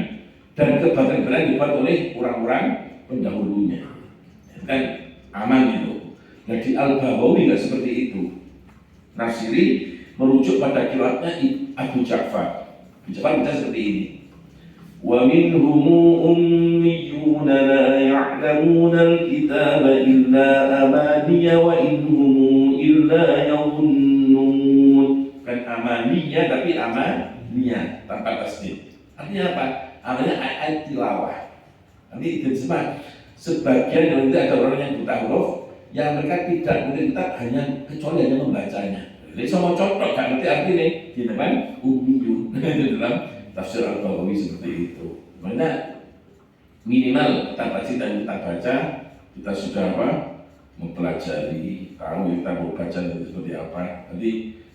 Speaker 4: dan kebatilan dibuat oleh orang-orang pendahulunya. Kan aman itu. Nah di Al-Baghawi nggak seperti itu. Nasiri merujuk pada qiraatnya Abu Ja'far. Abu Ja'far baca seperti ini. Wa minhum ummiyun la ya'lamuna al-kitaba illa amaniya wa innhum illa yadhunnun. Kan amaniya tapi amaniya tanpa tasdid. Artinya apa? Amaniya ayat tilawah. Nanti diterjemah sebagian dari itu ada orang yang buta huruf yang mereka tidak mengerti hanya kecuali hanya membacanya. Jadi sama contoh kan nanti artinya di depan ummiyun di dalam tafsir Al-Baghawi seperti itu. Makanya minimal kita baca dan kita baca, kita sudah mempelajari, tahu kita mau baca itu seperti apa. Nanti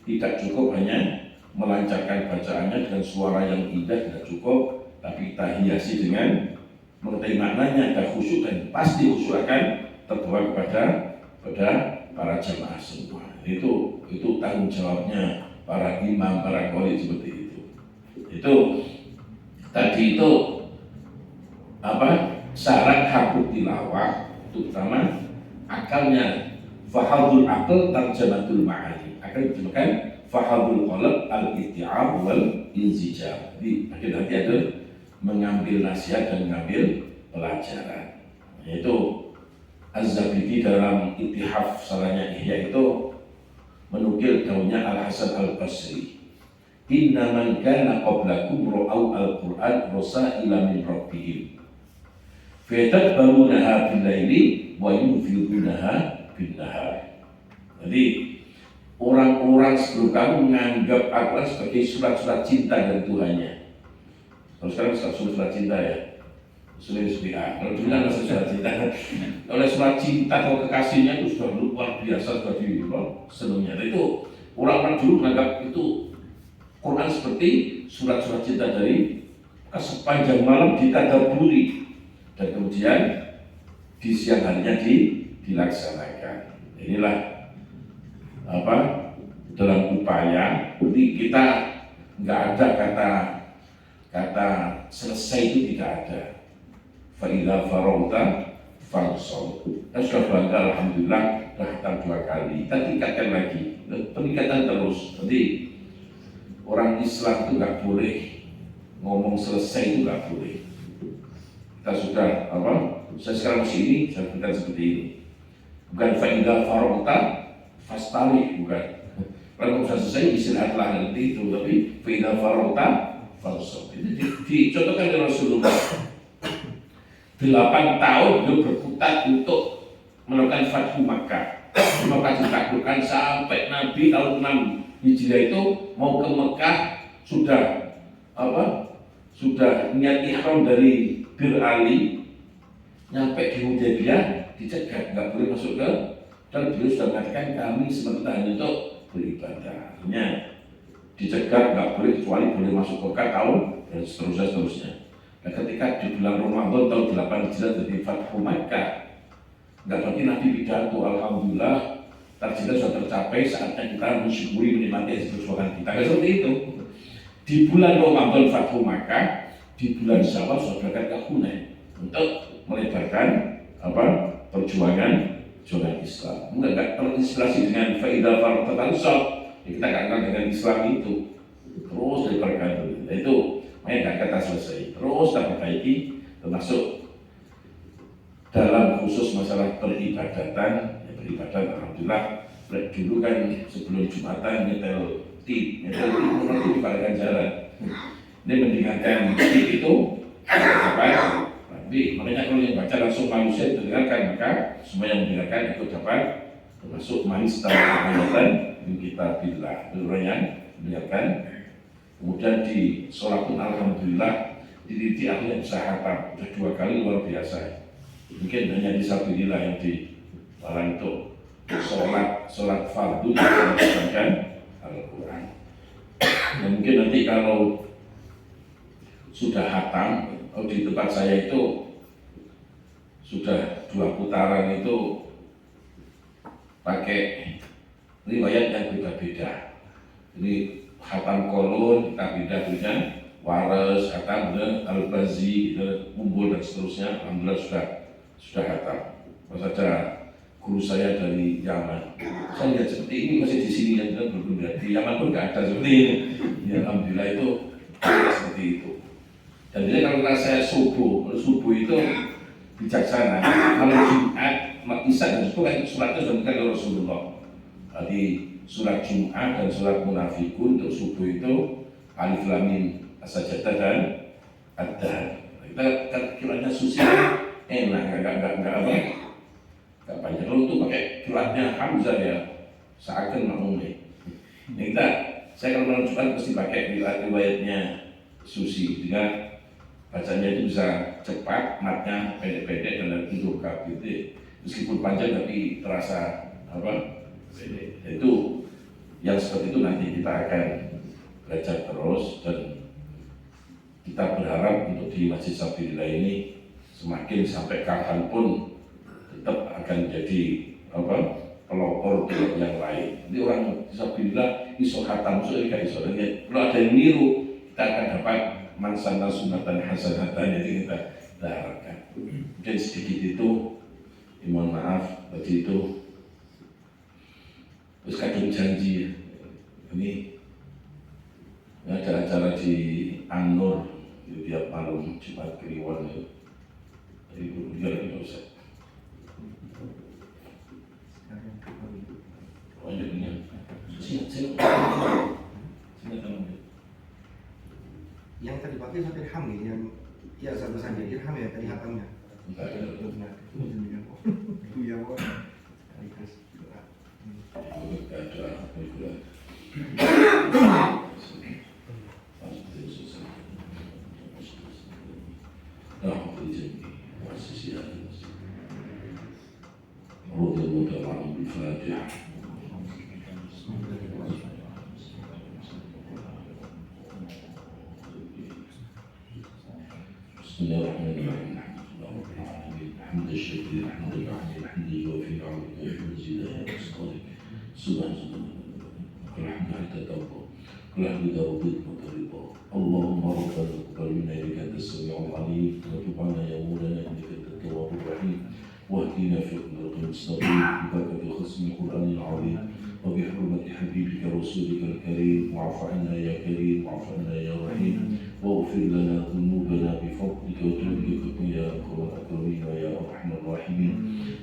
Speaker 4: tidak cukup hanya melancarkan bacaannya dengan suara yang indah, tidak cukup, tapi kita hiasi dengan mengerti maknanya, ada khusyuk, dan pasti khusyuk akan terbawa kepada para jamaah semua. Itu tanggung jawabnya para imam, para qori seperti itu. Itu tadi itu syarat hafid tilawah, terutama akalnya. Fahadul aql tarjamatul ma'ani, akan diterjemahkan fahadul qalb al-itti'ab wal inzijar. Jadi nanti ada mengambil nasihat dan mengambil pelajaran. Yaitu Az-Zabidi dalam Ittihaf salahnya Ihya itu menukil daunnya Al-Hasan Al-Basri. Inna man kana qablakum ra'au al-Qur'an rasaila min rabbihim fayatadbarunaha bil-laili wa yunfidunaha bin-nahar. Jadi orang-orang sebelum kamu menganggap Al-Quran sebagai surat-surat cinta dari Tuhannya. Kalau sekarang surat cinta ya, surat SBA. Kalau dulu kan masih surat cinta. Oleh surat cinta atau kekasihnya itu sudah luar biasa, sudah senangnya. Itu orang-orang dulu menganggap itu Quran seperti surat-surat cinta dari sepanjang malam ditadaburi dan kemudian di siang harinya dilaksanakan. Inilah dalam upaya. Jadi kita nggak ada kata selesai, itu tidak ada. Fa'idha farauta farsol. Kita sudah bangga alhamdulillah, sudah 2 kali. Kita tingkatkan lagi, peningkatan terus. Jadi orang Islam itu nggak boleh ngomong selesai, itu nggak boleh. Kita sudah saya sekarang masih ini, saya berikan seperti ini. Bukan fa'idha farauta fastali, bukan. Kalau sudah selesai istirahatlah nanti itu, tapi fa'idha farauta farsol. Itu dicontohkan oleh Rasulullah. 8 tahun beliau berputar untuk melakukan Fathu Makkah. Maka ditaklukkan sampai Nabi tahun 6 Hijriah itu mau ke Mekah, sudah niat ihram dari Bir Ali, nyampe di Hudaybiyah dicegat, nggak boleh masuk ke, dan beliau sudah mengatakan kami sementara untuk beribadah. Artinya dicegat, nggak boleh, kecuali boleh masuk Mekah tahun dan seterusnya. Nah, ketika di bulan Ramadan tahun 8 Hijriah jadi Fathu Makkah, nggak berarti Nabi pidato, alhamdulillah targetnya sudah tercapai, saatnya kita mensyukuri, menikmati hasil perjuangan kita. Seperti itu. di bulan Ramadan Fathu Makkah, di bulan Syawal sudah berangkat ke Hunain untuk melebarkan perjuangan Islam. Enggak terinspirasi dengan faidah farqatan shop. Kita nggak kenal dengan Islam itu. Terus lebarkan dulu. Itu main kata selesai. Terus kita perbaiki, termasuk dalam khusus masalah peribadatan. Ya, peribadatan alhamdulillah. Dulu kan sebelum Jumatan nyetel tip nanti dibalikan jalan. Ini mendingankan tip itu apa? Tapi makanya kalau yang baca langsung manusia dengarkan, maka semua yang mendengarkan itu dapat termasuk manis ayatan min kitabillah. Orang yang mendengarkan, kemudian di sholat pun alhamdulillah dididik akhirnya bisa hafal, sudah 2 kali luar biasa. Mungkin hanya di sabilillah yang di malam itu sholat fardu dibacakan Al-Quran. Dan mungkin nanti kalau sudah hatam, di tempat saya itu sudah 2 putaran itu pakai riwayat yang berbeda-beda. Ini hatam kolon, kita punya waras, hatam al-bazi, kumpul dan seterusnya. Alhamdulillah sudah hatam. Pas ada guru saya dari Yaman, saya lihat seperti ini masih di sini yang berbeda. Di Yaman pun nggak ada seperti ini. Ya, alhamdulillah itu seperti itu. Dan jadi kalau saya subuh itu bijaksana. Kalau Jumat, Isya dan subuh kan suratnya sudah diberikan oleh Rasulullah. Jadi surat Jumat dan surat Munafikun untuk subuh itu Alif Lam Mim As-Sajdah dan Ad-Dahr. Kita kiranya susi enak, nggak panjang. Kalau itu pakai kilatnya Hamzah ya, seakan makmumnya. Saya kalau malam Jumat pasti pakai riwayatnya Susi, dengan bacanya itu bisa cepat, matnya pendek-pendek dan untuk gitu. Meskipun panjang tapi terasa pendek. Itu yang seperti itu nanti kita akan belajar terus, dan kita berharap untuk di Masjid Sabilillah ini semakin sampai kapanpun tetap akan jadi pelopor yang lain. Ini orang Sabilillah iso khatam iso iso. Kalau ada yang niru, kita akan dapat mansana sunatan hasanatan, jadi kita harapkan. Mungkin sedikit itu, mohon maaf tadi itu terus kadung janji ya. Ini ada acara di An-Nur di tiap malam Jumat Kliwon ya. Jadi biar nggak usah.
Speaker 2: Yang tadi pakai satu dirham nih, yang ya satu saja dirham ya tadi hatamnya.
Speaker 4: بسم الله الرحمن الرحيم. الحمد الشكر الحمد الرحيم الحمد يوفي نعمك ويحمد زيادة أسطارك سبحان الله الحمد حتى ترضى كل حمد إذا رضيت وترضى. اللهم ربنا تقبل منا إنك أنت السميع العليم وتب عنا يا مولانا إنك أنت التواب الرحيم واهدنا في الطريق المستقيم ببركة ختم القرآن العظيم وبحرمة حبيبك رسولك الكريم. واعف عنا يا كريم واعف عنا يا رحيم واغفر لنا ذنوبنا بفضلك وجودك يا أكرم الأكرمين ويا أرحم الراحمين.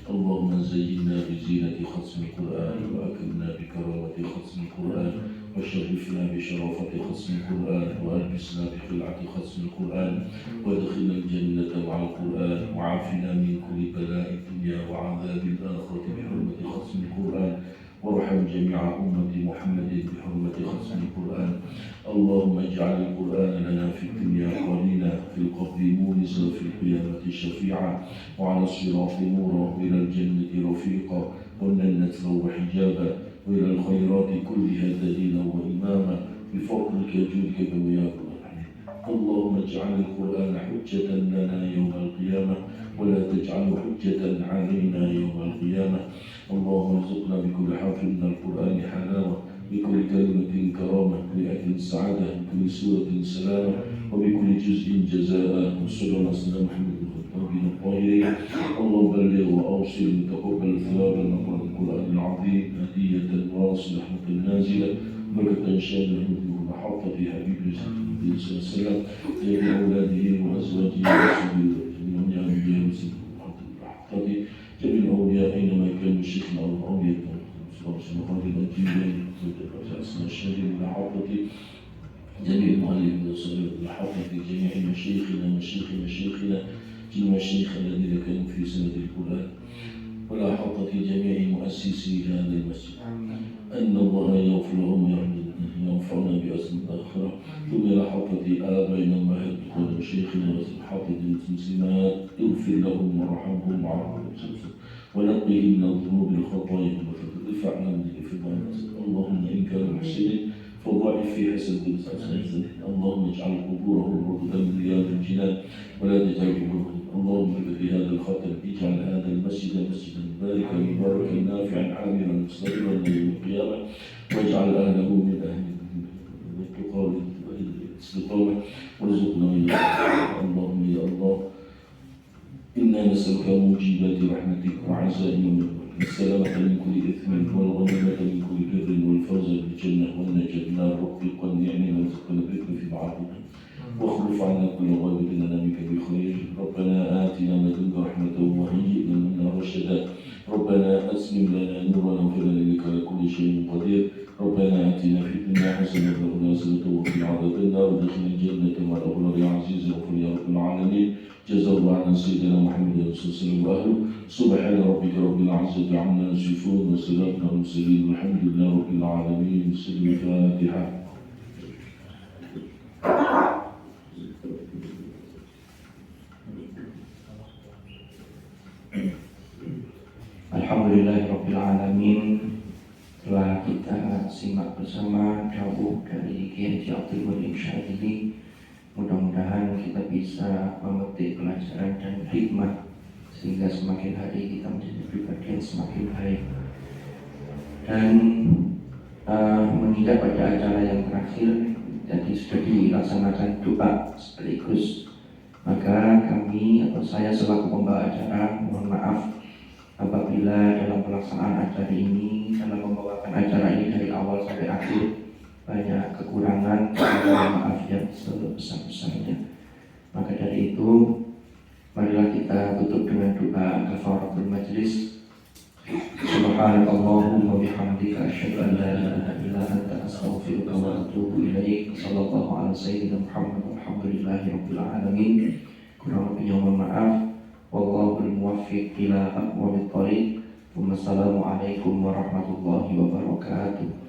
Speaker 4: اللهم زينا بزينة ختم القرآن وأكرمنا بكرامة ختم القرآن وشرفنا بشرافة ختم القرآن وألبسنا بخلعة ختم القرآن وادخلنا الجنة مع القرآن وعافنا من كل بلاء الدنيا وعذاب الآخرة بحرمة ختم القرآن وارحم جميع أمة محمد بحرمة ختم القرآن. اللهم اجعل القرآن لنا في الدنيا قرينا في القبر مونسا في القيامة شفيعا وعلى الصراط نورا وإلى الجنة رفيقا والجنة وحجابا وإلى الخيرات كلها دليلا وإماما بفضلك جودك وياك. اللهم اجعل القرآن حجة لنا يوم القيامة ولا تجعله حجة علينا يوم القيامة. اللهم ارزقنا بكل حرف من القرآن حلاوة بكل كلمة كرامة، بآية سعادة، بكل سورة سلامة، وبكل جزء جزاء. وصلى الله على سيدنا محمد الخطابين الطاهرين. اللهم بلغ وأوصل وتقبل ثواب نقرأ القرآن العظيم هدية واصلة نازلة بركة شاملة ومحطة حبيب صلى الله عليه وسلم جميع أولاده وأزواجه وصحبه جميع أولياء وصحبه جميع الأولياء أينما كانوا شيخنا أو أولياء خالد الجيلان أسماء الشهيد ومحطة جميع المؤلفين والصغير ومحطة جميع مشايخنا المشايخ الذين كانوا في سنة القرآن ولا حطة جميع مؤسسي هذا المسجد أن الله يغفر لهم وينفعنا بأسم الآخرة. ثم إلى حطة آبائنا وأمهاتنا وشيخنا وحطة المسلمات اغفر لهم وارحمهم وعافهم ونقهم من الذنوب الخطايا وارفعنا من الإثم. اللهم إن كانوا محسنين فضاعف في حسن اللهم اجعل قبورهم روضة من رياض الجنان ولا تجعل قبورهم. اللهم في هذا الخاتم اجعل هذا المسجد مسجدا مباركا نافعا عامرا مستقرا يوم القيامة، واجعل أهله من أهل التقى والاستقامة وارزقنا اللهم يا الله إنا نسألك موجبات رحمتك وعزائم السلامة من كل إثم والغنيمة من كل بر والفوز بالجنة والنجاة من الرب والنعم وارزقنا بك في معروفنا واخلف عنا كل غائب لنا بك بخير. ربنا آتنا من لدنك رحمة وهيئ لنا رشدا. ربنا أسلم لنا نورنا واغفر لنا إنك على كل شيء قدير. ربنا آتنا في الدنيا حسنة وفي الآخرة وقنا عذاب النار وادخلنا الجنة مع الأبرار يا عزيز واغفر يا رب العالمين. جزا الله عنا سيدنا محمد صلى الله عليه وسلم وأهله. سبحان ربك رب العزة عما يصفون وسلام على المرسلين والحمد لله رب العالمين. بسم الفاتحة.
Speaker 1: Alhamdulillahirrabbilalamin. Telah kita simak bersama dawuh dari Kiai Haji Abdul Muhyiddin Syadzili. Mudah-mudahan kita bisa memetik pelajaran dan hikmah sehingga semakin hari kita menjadi pribadi yang semakin baik. Dan mengingat pada acara yang terakhir jadi sudah dilaksanakan doa sekaligus, maka kami atau saya selaku pembawa acara mohon maaf apabila dalam pelaksanaan acara ini, dalam membawakan acara ini dari awal sampai akhir banyak kekurangan, maaf yang sebesar-besarnya. Maka dari itu marilah kita tutup dengan doa kafaratul majlis. Subhanallahumma bihamdika asyhadu an la ilaha illa anta astaghfiruka wa atubu ilaik. Sallallahu alaihi sayyidina Muhammad walhamdulillahi rabbil alamin. Kurang lebihnya mohon maaf. Wallahul muwaffiq ila aqwamit thoriq. Wassalamualaikum warahmatullahi wabarakatuh.